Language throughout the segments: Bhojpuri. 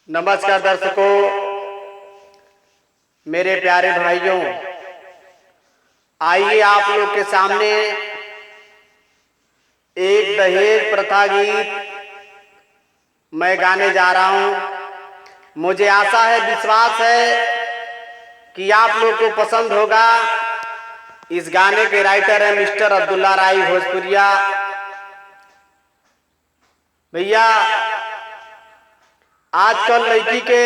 नमस्कार दर्शकों, मेरे प्यारे भाइयों, आइए आप लोग के सामने एक दहेज प्रथा गीत मैं गाने जा रहा हूं। मुझे आशा है, विश्वास है कि आप लोग को पसंद होगा। इस गाने के राइटर हैं मिस्टर अब्दुल्ला राय भोजपुरिया भैया। आजकल लड़की के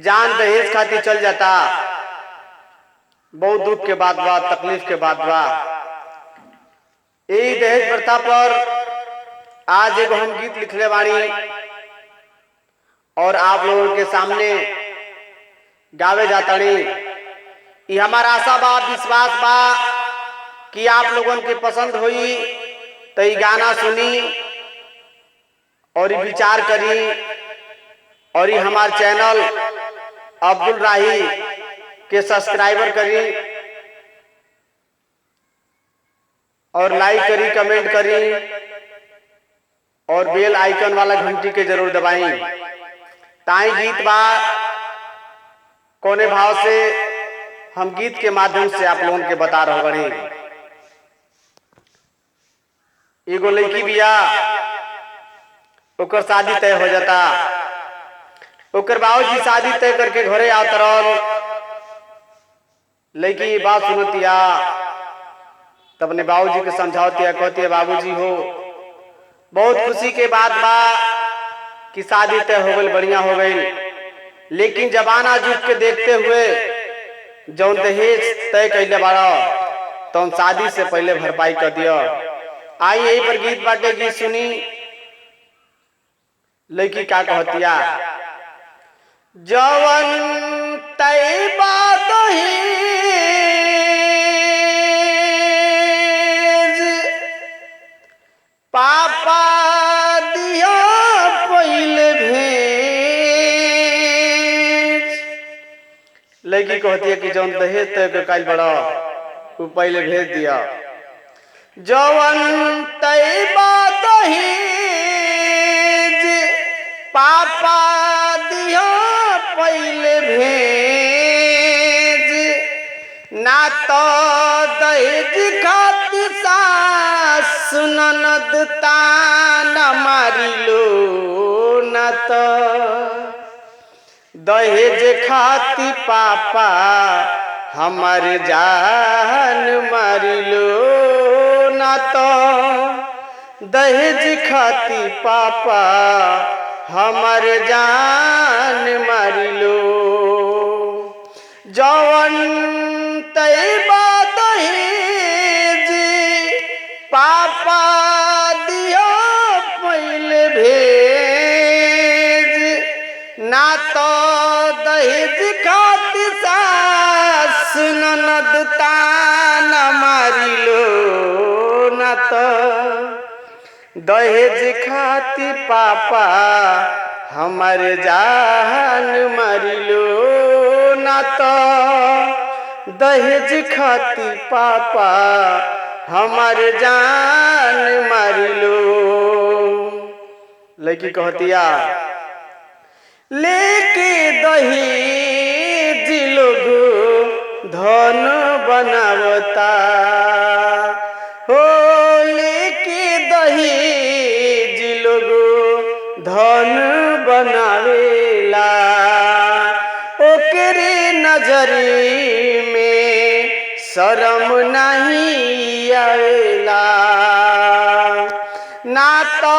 जान दहेज खातिर चल जाता, बहुत दुख के बात बा, तकलीफ के बात बा। यही दहेज प्रथा पर आज एगो हम गीत लिखले बानी और आप लोगों के सामने गावे जातानी। ये हमारा आशा बा, विश्वास बा कि आप लोगों के पसंद होई तो ये गाना सुनी और ये विचार करी और ये हमारे चैनल अब्दुल राही के सब्सक्राइबर करी और लाइक करी, कमेंट करी और बेल आइकन वाला घंटी के जरूर दबाई। ताई गीत बा कोने भाव से हम गीत के माध्यम से आप लोगों के बता रहे बनी। एगो लड़की बिया, ओकर शादी तय हो जाता। ओकर बाबूजी शादी तय करके घरे आवत रहल। लड़की बात सुनतिया, तब अपने बाबूजी के समझावतिया, कहती है बाबूजी हो, बहुत खुशी के बात बा कि शादी तय हो गई, बढ़िया हो गई, लेकिन जमाना जुग के देखते हुए जौन दहेज तय कैले बाड़ा तो शादी से पहले भरपाई कर दिया। आई यही पर गीत बाटे, गीत सुनी। लड़की का कहतिया, जवन तय बात पापा दिया पहले भेज। लड़की कहती है कि जौन दहेज तय कल बड़ा तू पहले भेज दिया। जवन तय बात पापा दिया पहले भेज, ना तो दहेज खातिर सास ननद ताना मारिलो, ना तो दहेज खातिर पापा हमारे जान मारिलो, ना तो दहेज खातिर पापा हमारे जान मारिलो। जवन तय बात पापा दिया पहले भेज, ना तो दहेज खातिर सास ननद ताना मारिलो, ना तो दहेज खातिर पापा हमारे जान मारिलो, ना तो दहेज खातिर पापा हमारे जान मारिलो। लड़की कहतिया, लेके दहेज लोग धन बनावता हो, धन बनावेला, ओकरे नजरी में शर्म नहीं आवेला। ना तो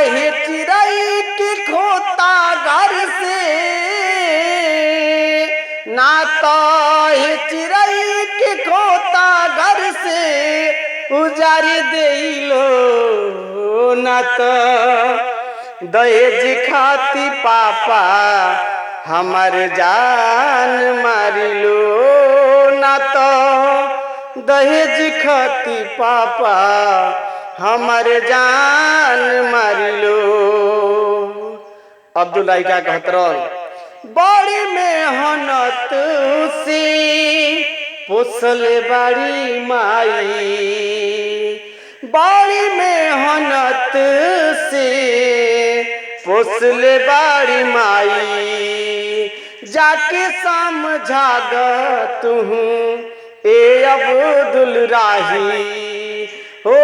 हे चिड़ै के खोता घर से, ना तो हे चिड़ै के खोता घर से उजाड़ देलो, ना तो दहेज खातिर पापा हमार जान मारिलो, ना तो दहेज खातिर पापा हमार जान मारिलो। अब्दुल्ला का कहतरल, बड़ी मेहनत से पोसल बाड़ी माई, बड़ी मेहनत से पोसले बाड़ी माई जाके समझा द तू ए अब्दुल राही हो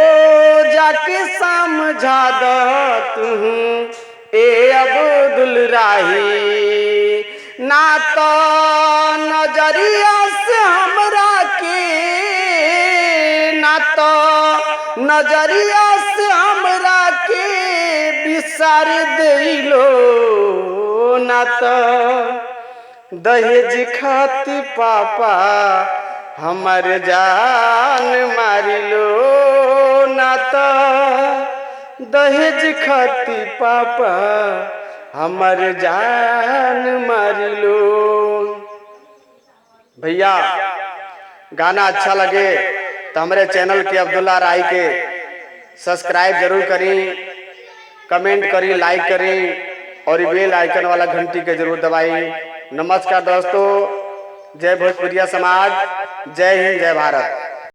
जाके समझा द तू ए अब्दुल राही ना तो नजरिया से हमरा के ना तो नजरिया से हमरा के बिसार दिलो ना तो दहेज खाती पापा हमर जान मारिलो ना तो दहेज खाती पापा हमर जान मारिलो। भैया गाना अच्छा लगे तो हमारे चैनल के अब्दुल्ला राही के सब्सक्राइब जरूर करी, कमेंट करी, लाइक करी और बेल आइकन वाला घंटी के जरूर दबाई। नमस्कार दोस्तों, जय भोजपुरिया समाज, जय हिंद, जय भारत।